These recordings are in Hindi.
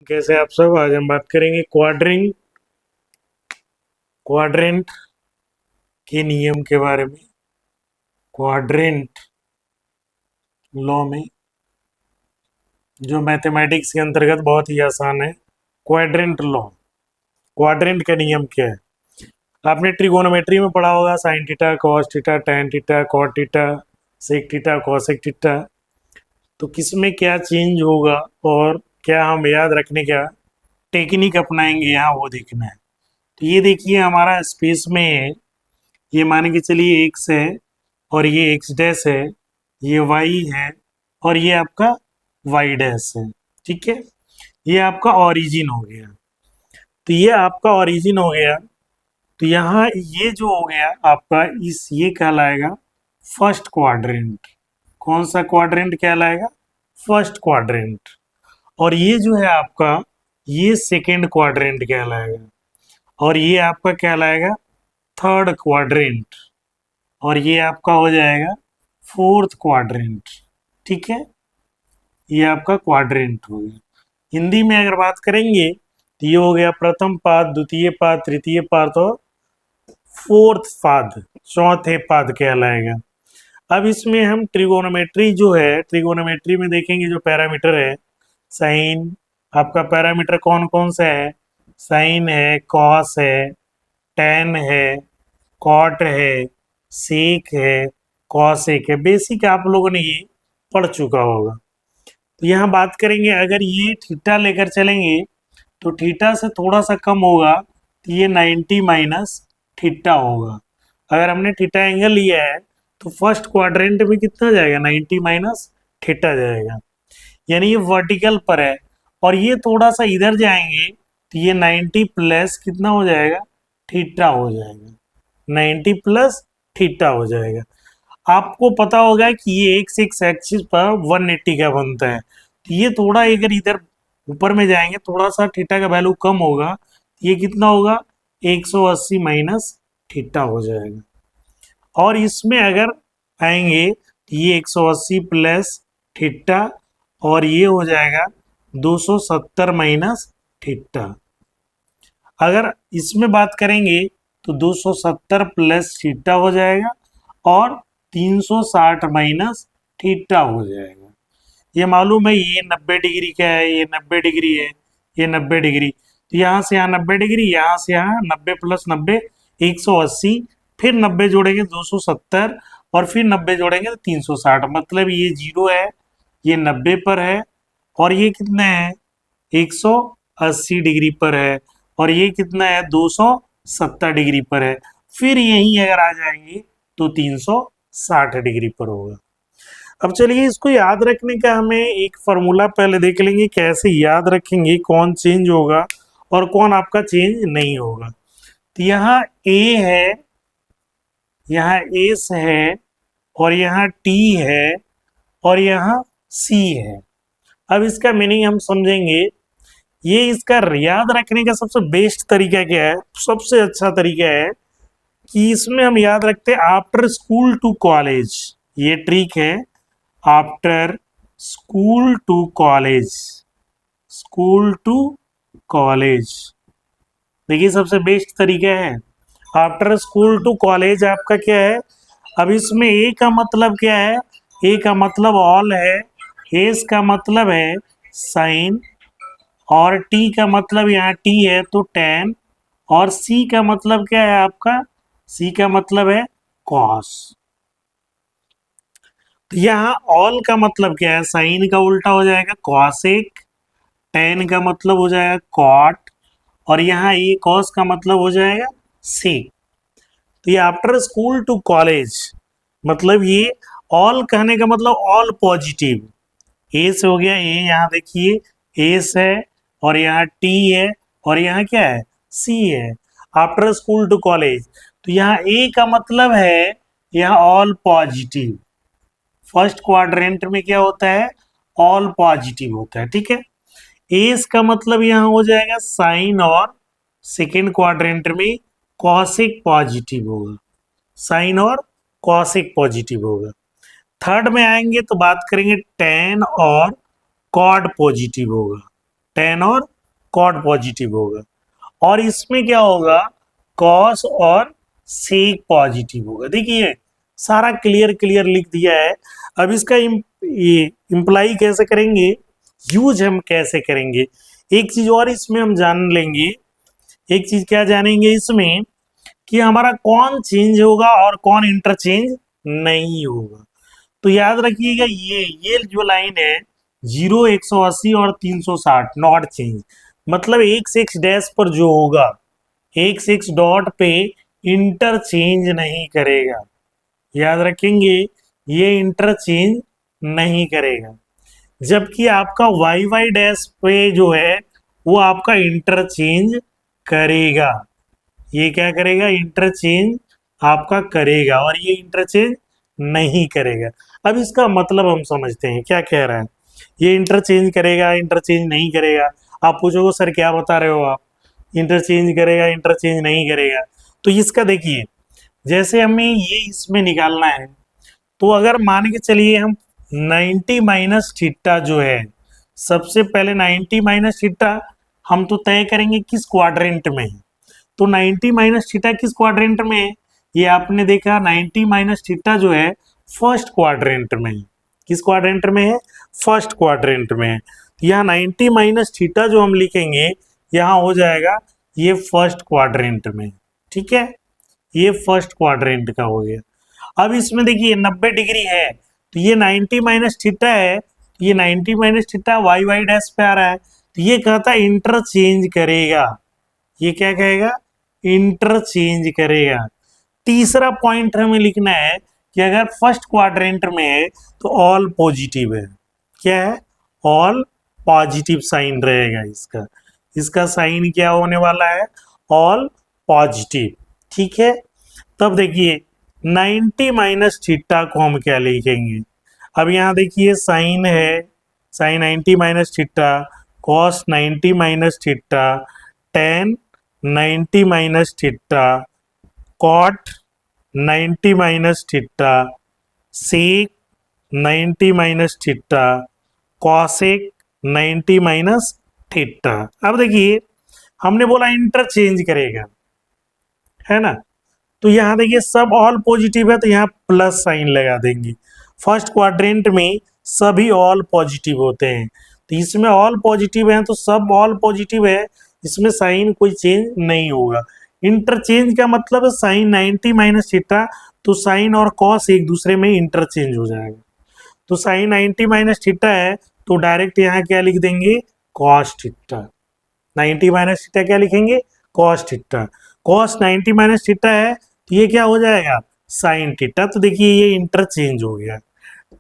कैसे आप सब। आज हम बात करेंगे क्वाड्रेंट के नियम के बारे में। क्वाड्रेंट लॉ में जो मैथमेटिक्स के अंतर्गत बहुत ही आसान है। क्वाड्रेंट लॉ, क्वाड्रेंट का नियम क्या है? आपने ट्रिगोनोमेट्री में पढ़ा होगा, sine theta, cos theta, tan theta, cot theta, sec theta, cosec theta. तो किसमें क्या चेंज होगा और क्या हम याद रखने का टेक्निक अपनाएंगे, यहाँ वो देखना है। तो ये देखिए हमारा स्पेस में है, ये मान के चलिए एक्स है और ये एक्स डैश है, ये वाई है और ये आपका वाई डैश है। ठीक है, ये आपका ओरिजिन हो गया। तो ये आपका ओरिजिन हो गया। तो यहाँ ये जो हो गया आपका, इस ये कहलाएगा फर्स्ट क्वाड्रेंट। कौन सा क्वाड्रेंट कहलाएगा? First quadrant. और ये जो है आपका, ये सेकेंड क्वाड्रेंट कहलाएगा और ये आपका कहलाएगा थर्ड क्वाड्रेंट और ये आपका हो जाएगा फोर्थ क्वाड्रेंट। ठीक है, ये आपका क्वाड्रेंट हो गया। हिंदी में अगर बात करेंगे तो ये हो गया प्रथम पाद, द्वितीय पाद, तृतीय पाद और फोर्थ पाद, चौथे पाद कहलाएगा। अब इसमें हम ट्रिगोनोमेट्री जो है, ट्रिगोनोमेट्री में देखेंगे जो पैरामीटर है, साइन, आपका पैरामीटर कौन कौन सा है? साइन है, कॉस है, टैन है, कॉट है, सेक है, कॉसेक है। बेसिक आप लोगों ने ये पढ़ चुका होगा। तो यहाँ बात करेंगे, अगर ये थीटा लेकर चलेंगे तो थीटा से थोड़ा सा कम होगा तो ये 90 माइनस थीटा होगा। अगर हमने थीटा एंगल लिया है तो फर्स्ट क्वाड्रेंट में कितना जाएगा? 90 माइनस थीटा जाएगा, यानी ये वर्टिकल पर है। और ये थोड़ा सा इधर जाएंगे तो ये 90 प्लस कितना हो जाएगा? थीटा हो जाएगा। 90 प्लस थीटा हो जाएगा। आपको पता होगा कि ये एक्स एक्सिस पर 180 का बनता है। तो ये थोड़ा अगर इधर ऊपर में जाएंगे, थोड़ा सा थीटा का वैल्यू कम होगा, ये कितना होगा? 180 माइनस थीटा हो जाएगा। और इसमें अगर आएंगे तो ये 180 प्लस थीटा और ये हो जाएगा 270 माइनस थीटा। अगर इसमें बात करेंगे तो 270 प्लस थीटा हो जाएगा और 360 माइनस थीटा हो जाएगा। ये मालूम है ये 90 डिग्री का है, ये 90 डिग्री है, ये 90 डिग्री। तो यहाँ से यहाँ 90 डिग्री, यहाँ से यहाँ 90 प्लस 90 180, फिर 90 जोड़ेंगे 270 और फिर 90 जोड़ेंगे तो 360। मतलब ये 0 है, ये 90 पर है और ये कितना है? 180 डिग्री पर है और ये कितना है? 270 डिग्री पर है। फिर यहीं अगर आ जाएंगे तो 360 डिग्री पर होगा। अब चलिए इसको याद रखने का हमें एक फॉर्मूला पहले देख लेंगे, कैसे याद रखेंगे कौन चेंज होगा और कौन आपका चेंज नहीं होगा। तो यहाँ ए है, यहाँ एस है और यहाँ टी है और यहाँ सी है। अब इसका मीनिंग हम समझेंगे। ये इसका याद रखने का सबसे बेस्ट तरीका क्या है, सबसे अच्छा तरीका है कि इसमें हम याद रखते हैं आफ्टर स्कूल टू कॉलेज। ये ट्रिक है, after school to college, school to college. देखिए सबसे बेस्ट तरीका है आफ्टर स्कूल टू कॉलेज। आपका क्या है? अब इसमें ए का मतलब क्या है? ए का मतलब ऑल है, एस का मतलब है साइन और टी का मतलब यहाँ टी है तो टैन, और सी का मतलब क्या है आपका? सी का मतलब है कॉस। तो यहाँ ऑल का मतलब क्या है? साइन का उल्टा हो जाएगा कॉसेक, टैन का मतलब हो जाएगा कॉट और यहाँ ये कॉस का मतलब हो जाएगा सेक। तो ये आफ्टर स्कूल टू कॉलेज मतलब ये ऑल कहने का मतलब ऑल पॉजिटिव। ए से हो गया, ए यहाँ देखिए एस है और यहाँ टी है और यहाँ क्या है? सी है। आफ्टर स्कूल टू कॉलेज, तो यहाँ ए का मतलब है यहाँ ऑल पॉजिटिव। फर्स्ट क्वाड्रेंट में क्या होता है? ऑल पॉजिटिव होता है। ठीक है, एस का मतलब यहाँ हो जाएगा साइन और सेकेंड क्वाड्रेंट में कॉसिक पॉजिटिव होगा, साइन और कॉसिक पॉजिटिव होगा। थर्ड में आएंगे तो बात करेंगे टैन और कॉड पॉजिटिव होगा, टैन और कॉट पॉजिटिव होगा, और इसमें क्या होगा, कॉस और सेक पॉजिटिव होगा। देखिए सारा क्लियर क्लियर लिख दिया है। अब इसका ये इम्प्लाई कैसे करेंगे, यूज हम कैसे करेंगे, एक चीज और इसमें हम जान लेंगे। एक चीज क्या जानेंगे इसमें, कि हमारा कौन चेंज होगा और कौन इंटरचेंज नहीं होगा। तो याद रखिएगा ये जो लाइन है 0, 180 और 360 नॉट चेंज, मतलब एक्स एक्स डैश पर जो होगा एक्स एक्स डॉट पे इंटरचेंज नहीं करेगा। याद रखेंगे ये इंटरचेंज नहीं करेगा, जबकि आपका वाई वाई डैश पे जो है वो आपका इंटरचेंज करेगा। ये क्या करेगा, इंटरचेंज आपका करेगा, और ये इंटरचेंज नहीं करेगा। अब इसका मतलब हम समझते हैं क्या कह रहा है। ये इंटरचेंज करेगा, इंटरचेंज नहीं करेगा। आप पूछोगे सर क्या बता रहे हो आप, इंटरचेंज करेगा इंटरचेंज नहीं करेगा। तो इसका देखिए, जैसे हमें ये इसमें निकालना है, तो अगर मान के चलिए हम 90 माइनस थीटा जो है, सबसे पहले 90 माइनस थीटा हम तो तय करेंगे किस क्वाड्रेंट में है। तो 90 माइनस थीटा किस क्वाड्रेंट में है, ये आपने देखा 90 माइनस थीटा जो है फर्स्ट क्वाड्रेंट में है। किस क्वाड्रेंट में है, फर्स्ट क्वाड्रेंट में है। यहाँ 90 माइनस थीटा जो हम लिखेंगे यहाँ हो जाएगा ये फर्स्ट क्वाड्रेंट में, ठीक है, ये फर्स्ट क्वाड्रेंट का हो गया। अब इसमें देखिए 90 डिग्री है, तो ये 90 माइनस थीटा है, तो ये 90 minus theta y y dash पे आ रहा है, तो ये कहता है इंटरचेंज करेगा। ये क्या कहेगा, इंटरचेंज करेगा। तीसरा पॉइंट हमें लिखना है कि अगर फर्स्ट क्वाड्रेंट में है तो ऑल पॉजिटिव है। क्या है, ऑल पॉजिटिव साइन रहेगा इसका। इसका साइन क्या होने वाला है, ऑल पॉजिटिव, ठीक है। तब देखिए 90 माइनस थीटा को हम क्या लिखेंगे, अब यहाँ देखिए साइन है, sine 90 minus theta, cos 90 minus theta, tan 90 minus theta, cot 90 minus theta, sec 90 minus theta, cosec 90 minus theta. अब देखिए हमने बोला इंटरचेंज करेगा, है ना, तो यहाँ देखिए सब ऑल पॉजिटिव है तो यहाँ प्लस साइन लगा देंगे। फर्स्ट क्वाड्रेंट में सभी ऑल पॉजिटिव होते हैं, तो इसमें ऑल पॉजिटिव है तो सब ऑल पॉजिटिव है, इसमें साइन कोई चेंज नहीं होगा। इंटरचेंज का मतलब है साइन 90 माइनस थीटा, तो साइन और कॉस एक दूसरे में इंटरचेंज हो जाएगा। तो साइन 90 माइनस थीटा है तो डायरेक्ट यहाँ क्या लिख देंगे, कॉस थीटा। 90 माइनस थीटा क्या लिखेंगे, cos theta. Cos 90 minus theta है तो ये क्या हो जाएगा, साइन थीटा। तो देखिए ये इंटरचेंज हो गया।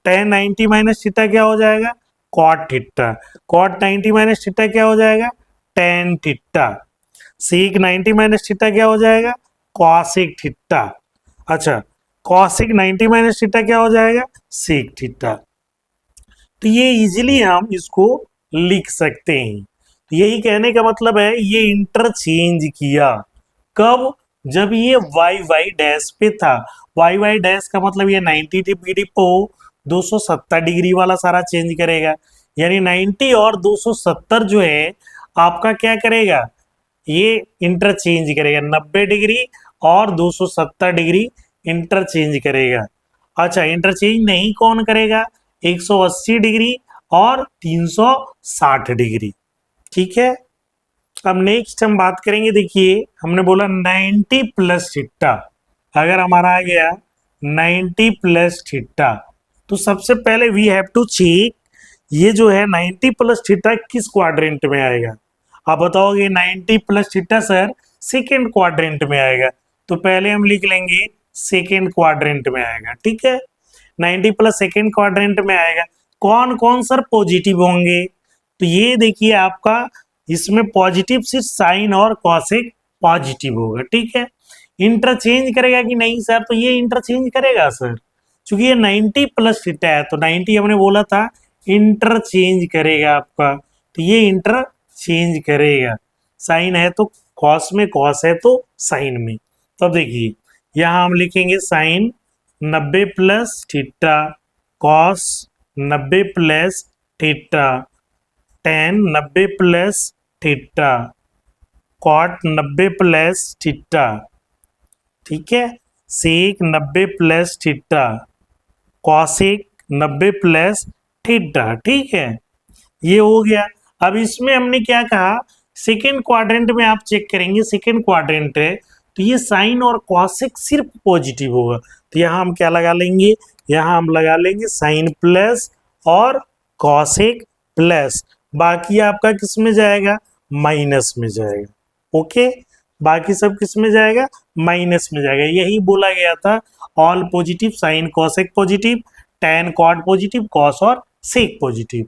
टेन 90 माइनस थीटा क्या हो जाएगा, cot theta. Cot 90 minus theta क्या हो जाएगा, tan theta. Sec 90 minus theta क्या हो जाएगा, कॉसिक थीटा। अच्छा, कॉसिक 90 माइनस थीटा क्या हो जाएगा, सीक थीटा। तो ये इजीली हम इसको लिख सकते हैं। तो यही कहने का मतलब है ये इंटरचेंज किया कब, जब ये वाई वाई डैश पे था। वाई वाई डैश का मतलब ये 90 डिग्री को 270 डिग्री वाला सारा चेंज करेगा, यानी 90 और 270 जो है आपका क्या करेगा, ये इंटरचेंज करेगा। 90 डिग्री और 270 डिग्री इंटरचेंज करेगा। अच्छा, इंटरचेंज नहीं कौन करेगा, 180 डिग्री और 360 डिग्री, ठीक है। अब नेक्स्ट हम बात करेंगे, देखिए हमने बोला 90 प्लस थीटा, अगर हमारा आ गया 90 प्लस थीटा, तो सबसे पहले वी हैव टू चेक ये जो है 90 प्लस थीटा किस क्वाड्रेंट में आएगा। आप बताओगे 90 plus theta sir second quadrant में आएगा, तो पहले हम लिख लेंगे सेकेंड क्वाड्रेंट में आएगा, ठीक है। 90 प्लस सेकेंड क्वाड्रेंट में आएगा, कौन कौन सर पॉजिटिव होंगे, तो ये देखिए आपका इसमें पॉजिटिव सिर्फ साइन और कॉसेक पॉजिटिव होगा, ठीक है। इंटरचेंज करेगा कि नहीं सर, तो ये इंटरचेंज करेगा सर, क्योंकि ये 90 प्लस थीटा है तो 90 हमने बोला था इंटरचेंज करेगा आपका, तो ये इंटरचेंज करेगा। साइन है तो कॉस में, कॉस है तो साइन में। तो अब देखिए यहाँ हम लिखेंगे sine 90 plus theta, cos 90 plus theta, tan 90 plus theta, cot 90 plus theta, ठीक है, sec 90 plus theta, cosec 90 plus theta, ठीक है, ये हो गया। अब इसमें हमने क्या कहा, सेकेंड क्वाड्रेंट में आप चेक करेंगे, सेकेंड क्वाड्रेंट है तो ये साइन और कॉसेक सिर्फ पॉजिटिव होगा, तो यहाँ हम क्या लगा लेंगे, यहाँ हम लगा लेंगे साइन प्लस और कॉसेक प्लस, बाकी आपका किस में जाएगा, माइनस में जाएगा, ओके, बाकी सब किस में जाएगा, माइनस में जाएगा। यही बोला गया था, all positive, sine cosec positive, tan cot positive, cos और सेक पॉजिटिव।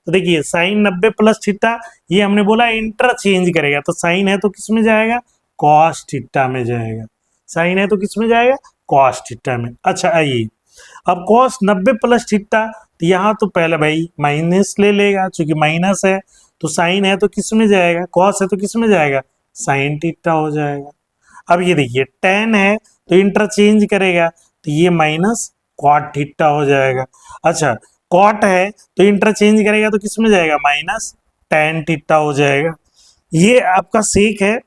तो देखिए साइन 90 प्लस थीटा, ये हमने बोला इंटरचेंज करेगा, तो साइन है तो किस में जाएगा, कॉस थीटा में जाएगा, साइन है तो किस में जाएगा, कॉस थीटा में। अच्छा आइए, अब कॉस 90 प्लस थीटा, तो यहाँ तो पहले भाई माइनस ले लेगा, चूंकि माइनस है तो साइन है तो किस में जाएगा, कॉस है तो किस में जाएगा, साइन थीटा हो जाएगा। अब ये देखिए टेन है तो इंटरचेंज करेगा, तो ये माइनस कॉट थीटा हो जाएगा। अच्छा कॉट है तो इंटरचेंज करेगा तो किस में जाएगा, माइनस टेन थीटा हो जाएगा। ये आपका सेक है,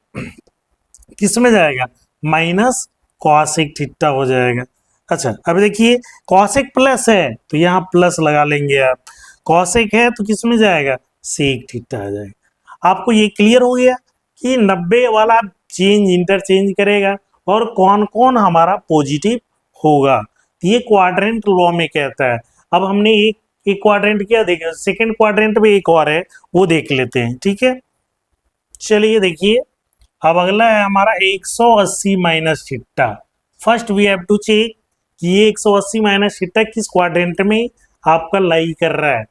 किस में जाएगा, माइनस कॉसेक थीटा हो जाएगा। अच्छा अब देखिए कॉसेक प्लस है तो यहाँ प्लस लगा लेंगे आप, कॉसेक है तो किस में जाएगा, सेक थीटा आ जाएगा। आपको ये क्लियर हो गया कि 90 वाला चेंज इंटरचेंज करेगा और कौन कौन हमारा पॉजिटिव होगा, ये क्वाड्रेंट लॉ में कहता है। अब हमने एक क्वाड्रेंट क्या देखा, सेकंड क्वाड्रेंट में एक और है वो देख लेते हैं, ठीक है। चलिए देखिए, अब अगला है हमारा 180 minus theta. First we have to check कि ये 180 माइनस थीटा किस क्वाड्रेंट में आपका लाई कर रहा है।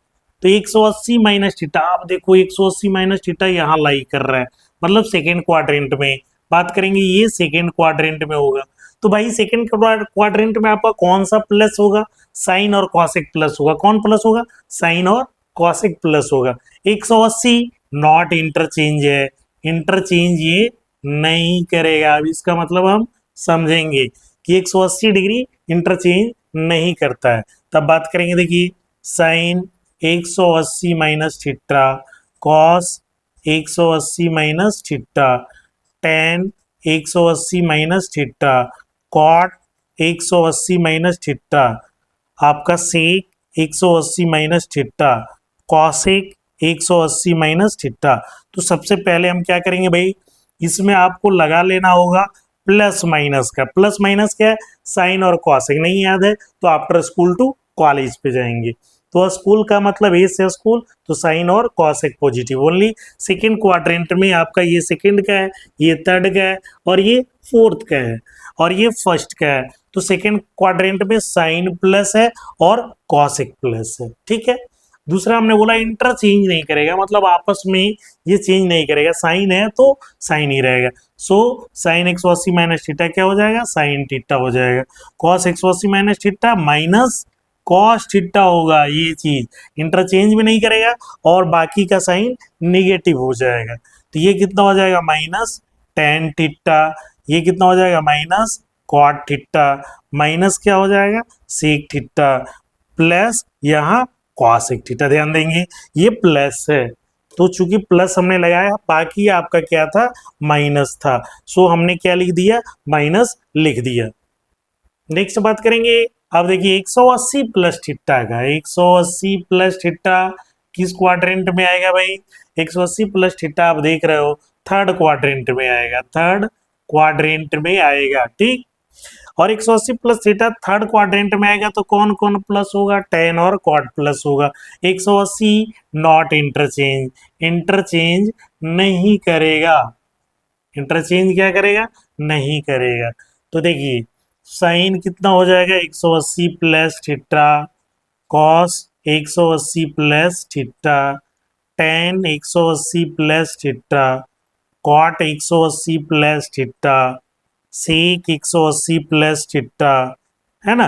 तो 180 माइनस थीटा, आप देखो 180 माइनस थीटा यहाँ लाई कर रहा है, मतलब सेकेंड क्वाड्रेंट में बात करेंगे, ये सेकेंड क्वाड्रेंट में होगा। तो भाई सेकेंड क्वाड्रेंट में आपका कौन सा प्लस होगा, साइन और कॉसेक प्लस होगा। कौन प्लस होगा, साइन और कॉसेक प्लस होगा। 180 नॉट इंटरचेंज है, इंटरचेंज ये नहीं करेगा। अब इसका मतलब हम समझेंगे कि 180 डिग्री इंटरचेंज नहीं करता है। तब बात करेंगे, देखिए sine 180 minus theta, cos 180 minus theta, tan 180 minus theta, cot 180 minus theta, आपका sec 180 minus theta, cosec 180 minus theta. तो सबसे पहले हम क्या करेंगे भाई, इसमें आपको लगा लेना होगा प्लस माइनस का। प्लस माइनस क्या है, साइन और कॉसेक नहीं याद है तो आफ्टर स्कूल टू कॉलेज पे जाएंगे। तो स्कूल का मतलब ए से स्कूल, तो साइन और cosec positive only. Second quadrant में आपका ये सेकेंड का है, ये थर्ड का है और ये फोर्थ का है और ये फर्स्ट का है। तो सेकेंड क्वाड्रेंट में साइन प्लस है और कॉसेक प्लस है, ठीक है। दूसरा हमने बोला इंटरचेंज नहीं करेगा, मतलब आपस में ये चेंज नहीं करेगा, साइन है तो साइन ही रहेगा। सो साइन 180 माइनस थीटा क्या हो जाएगा, साइन थीटा हो जाएगा। Cos 180 minus theta minus cos theta होगा, ये चीज इंटरचेंज भी नहीं करेगा और बाकी का साइन निगेटिव हो जाएगा। तो ये कितना हो जाएगा, माइनस टेन थीटा, ये कितना हो जाएगा, माइनस कॉट थीटा, माइनस क्या हो जाएगा, सेक थीटा, प्लस यहाँ कॉसेक थीटा। ध्यान देंगे ये प्लस है, तो चूंकि प्लस हमने लगाया, बाकी आपका क्या था, माइनस था, सो हमने क्या लिख दिया, माइनस लिख दिया। नेक्स्ट बात करेंगे, अब देखिए 180 प्लस थीटा का, 180 प्लस थीटा किस क्वाड्रेंट में आएगा भाई, 180 प्लस थीटा आप देख रहे हो थर्ड क्वाड्रेंट में आएगा, थर्ड क्वाड्रेंट में आएगा, ठीक। और 180 प्लस थीटा थर्ड क्वाड्रेंट में आएगा तो कौन कौन प्लस होगा, टेन और कॉट प्लस होगा। 180 नॉट इंटरचेंज, इंटरचेंज नहीं करेगा, इंटरचेंज क्या करेगा, नहीं करेगा। तो देखिए साइन कितना हो जाएगा, 180 plus theta, cos 180 plus theta, tan 180 plus theta, cot 180 plus theta, sec 180 plus theta, है ना,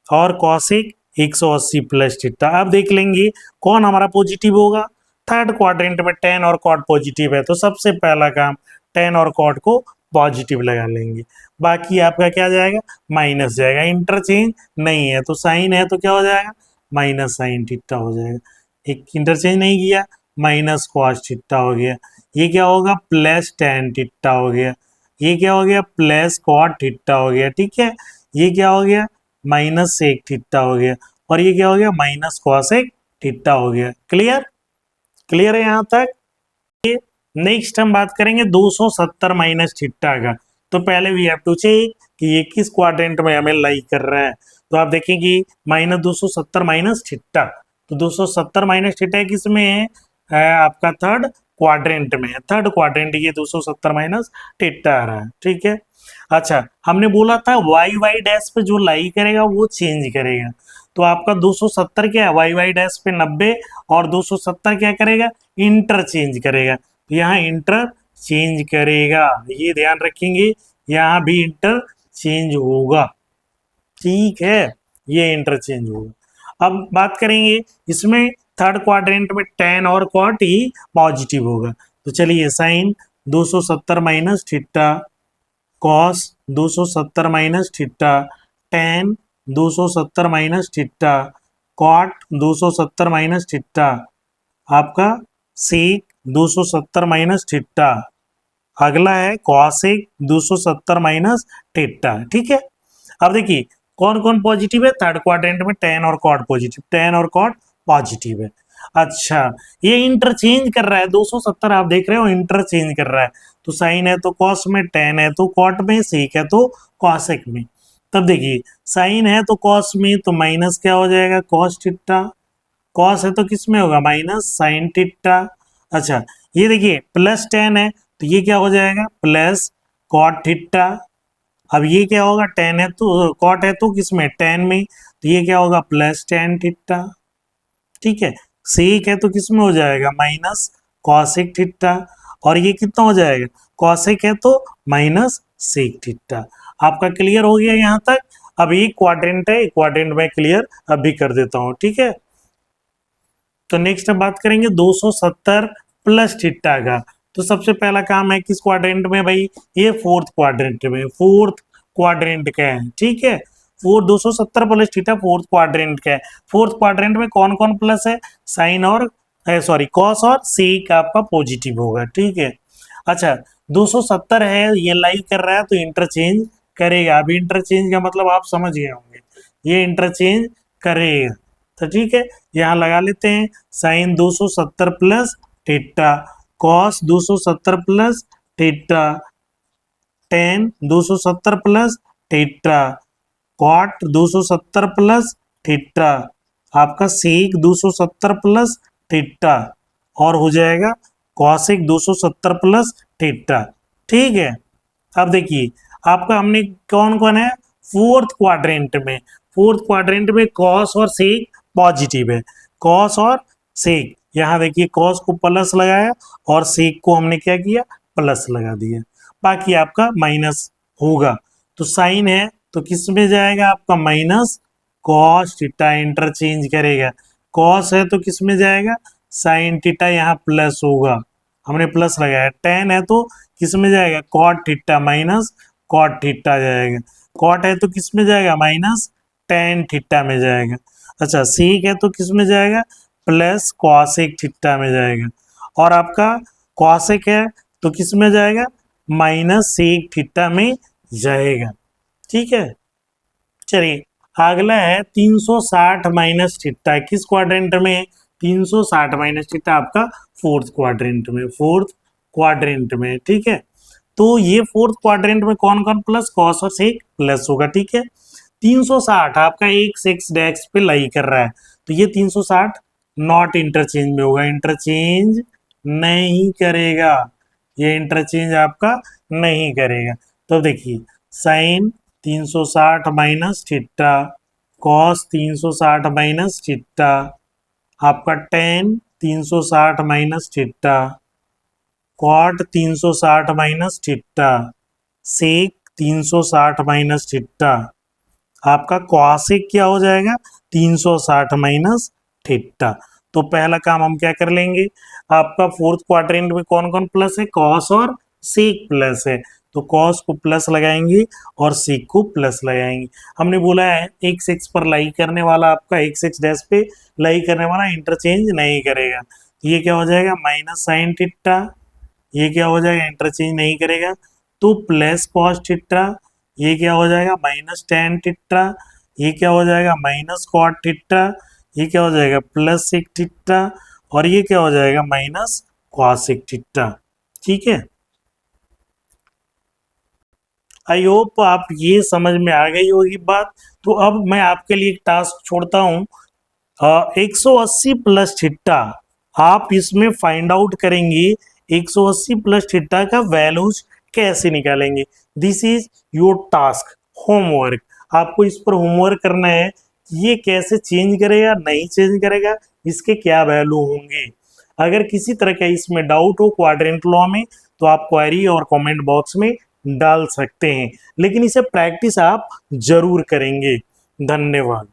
और कॉसेक 180 प्लस थीटा। अब देख लेंगे कौन हमारा पॉजिटिव होगा। थर्ड क्वाड्रेंट में टेन और कॉट पॉजिटिव है तो सबसे पहला काम टेन और कॉट को पॉजिटिव लगा लेंगे, बाकी आपका क्या जाएगा, माइनस जाएगा। इंटरचेंज नहीं है तो साइन है तो क्या हो जाएगा, माइनस साइन थीटा हो जाएगा। एक इंटरचेंज नहीं किया, माइनस कॉस थीटा हो गया। ये क्या होगा प्लस टेन थीटा हो गया, ये क्या हो गया प्लस कॉट थीटा हो गया, ठीक है, ये क्या हो गया माइनस सेक थीटा हो गया, और ये क्या हो गया माइनस कॉसेक थीटा हो गया। क्लियर, क्लियर है यहाँ तक। नेक्स्ट हम बात करेंगे 270 माइनस थीटा का। तो पहले वी हैव टू चेक कि ये किस क्वाड्रेंट में हमें लाई कर रहा है। तो आप देखेंगे माइनस 270 माइनस थीटा, तो 270 माइनस थीटा किस में है आपका थर्ड क्वाड्रेंट में, थर्ड क्वाड्रेंट ये 270 माइनस थीटा आ रहा है, ठीक है। अच्छा हमने बोला था वाई वाई डैश पे जो लाई करेगा वो चेंज करेगा, तो आपका 270 क्या है वाई वाई डैश पे 90 और 270 क्या करेगा इंटरचेंज करेगा, तो यहाँ इंटर चेंज करेगा, ये ध्यान रखेंगे यहाँ भी इंटर चेंज होगा, ठीक है, ये इंटरचेंज होगा। अब बात करेंगे इसमें थर्ड क्वाड्रेंट में टेन और कॉट ही पॉजिटिव होगा, तो चलिए sine 270 minus theta cos 270 minus theta tan 270 minus theta cot 270 minus theta आपका सेक 270 माइनस थीटा, अगला है कॉसेक 270 माइनस थीटा, ठीक है। अब देखिए कौन कौन पॉजिटिव है थर्ड क्वाड्रेंट में टेन और कॉट पॉजिटिव, टेन और कॉट पॉजिटिव है। अच्छा ये इंटरचेंज कर रहा है 270 आप देख रहे हो इंटरचेंज कर रहा है, तो साइन है तो कॉस में, टेन है तो कॉट में, सेक है तो कॉसेक में। तब देखिए साइन है तो कॉस में, तो माइनस क्या हो जाएगा कॉस थीटा, कॉस है तो किस में होगा माइनस साइन थीटा। अच्छा ये देखिए प्लस टेन है तो ये क्या हो जाएगा प्लस कॉट थीटा, अब ये क्या होगा टेन है तो कॉट है तो किस में टेन में, तो ये क्या होगा प्लस टेन थीटा, ठीक है। सेक है तो किस में हो जाएगा माइनस कॉसेक थीटा, और ये कितना हो जाएगा कॉसेक है तो माइनस सेक थीटा। आपका क्लियर हो गया यहाँ तक। अब ये क्वाड्रेंट है, क्वाड्रेंट में क्लियर अभी कर देता हूँ, ठीक है। तो नेक्स्ट हम बात करेंगे 270 प्लस थीटा का। तो सबसे पहला काम है किस क्वाड्रेंट में भाई, ये फोर्थ क्वाड्रेंट में, फोर्थ क्वाड्रेंट का है, ठीक है। 270 प्लस थीटा फोर्थ क्वाड्रेंट का है। फोर्थ क्वाड्रेंट में कौन कौन प्लस है, साइन और सॉरी कॉस और सेक आपका पॉजिटिव होगा, ठीक है। अच्छा 270 है ये लाई कर रहा है तो इंटरचेंज करेगा, अभी इंटरचेंज का मतलब आप समझ गए होंगे, ये इंटरचेंज करेगा, तो ठीक है यहाँ लगा लेते हैं sine 270 plus theta cos 270 plus theta tan 270 plus theta cot 270 plus theta आपका सेक 270 प्लस थीटा और हो जाएगा कॉसेक 270 प्लस थीटा, ठीक है। अब देखिए आपका हमने कौन कौन है फोर्थ क्वाड्रेंट में, फोर्थ क्वाड्रेंट में कॉस और सेक पॉजिटिव है, कॉस और सेक, यहाँ देखिए कॉस को प्लस लगाया और सेक को हमने क्या किया प्लस लगा दिया, बाकी आपका माइनस होगा। तो साइन है तो किस में जाएगा आपका माइनस कॉस थीटा, इंटरचेंज करेगा, कॉस है तो किस में जाएगा साइन थीटा, यहाँ प्लस होगा हमने प्लस लगाया, टेन है तो किस में जाएगा cot theta minus cot theta जाएगा, कॉट है तो किस में जाएगा माइनस टेन थीटा में जाएगा। अच्छा सेक है तो किस में जाएगा प्लस कॉसेक थीटा में जाएगा, और आपका कॉसेक है तो किस में जाएगा माइनस सेक थीटा में जाएगा, ठीक है। चलिए अगला है 360 माइनस थीटा, किस क्वाड्रेंट में 360 माइनस थीटा आपका फोर्थ क्वाड्रेंट में, फोर्थ क्वाड्रेंट में, ठीक है। तो ये फोर्थ क्वाड्रेंट में कौन कौन प्लस कॉस और सेक प्लस होगा, ठीक है। 360 आपका एक एक्स डेस्क पे लाई कर रहा है, तो ये 360 नॉट इंटरचेंज में होगा, इंटरचेंज नहीं करेगा, ये इंटरचेंज आपका नहीं करेगा। तो देखिए sine 360 minus theta cos 360 minus theta आपका tan 360 minus theta cot 360 minus theta sec 360 minus theta आपका कॉसेक क्या हो जाएगा 360 माइनस थीटा। तो पहला काम हम क्या कर लेंगे, आपका फोर्थ क्वाड्रेंट में कौन कौन प्लस है कॉस और सेक प्लस है, तो कॉस को प्लस लगाएंगे और सेक को प्लस लगाएंगे। हमने बोला है एक्स एक्स पर लाई करने वाला आपका एक्स एक्स डैश पे लाई करने वाला इंटरचेंज नहीं करेगा, ये क्या हो जाएगा माइनस साइन थीटा ये क्या हो जाएगा, इंटरचेंज नहीं करेगा तो प्लस कॉस थीटा, ये क्या हो जाएगा माइनस टेन थीटा, ये क्या हो जाएगा माइनस कॉट थीटा, ये क्या हो जाएगा प्लस सेक थीटा, और ये क्या हो जाएगा माइनस कॉसेक थीटा। ठीक है, आई होप आप ये समझ में आ गई होगी बात। तो अब मैं आपके लिए एक टास्क छोड़ता हूँ, 180 प्लस थीटा आप इसमें फाइंड आउट करेंगे, 180 प्लस थीटा का वैल्यूज कैसे निकालेंगे। This is your task, homework. आपको इस पर होमवर्क करना है कि ये कैसे चेंज करेगा नहीं चेंज करेगा, इसके क्या वैल्यू होंगे। अगर किसी तरह का इसमें डाउट हो क्वाड्रेंट लॉ में तो आप क्वेरी और कमेंट बॉक्स में डाल सकते हैं, लेकिन इसे प्रैक्टिस आप जरूर करेंगे। धन्यवाद।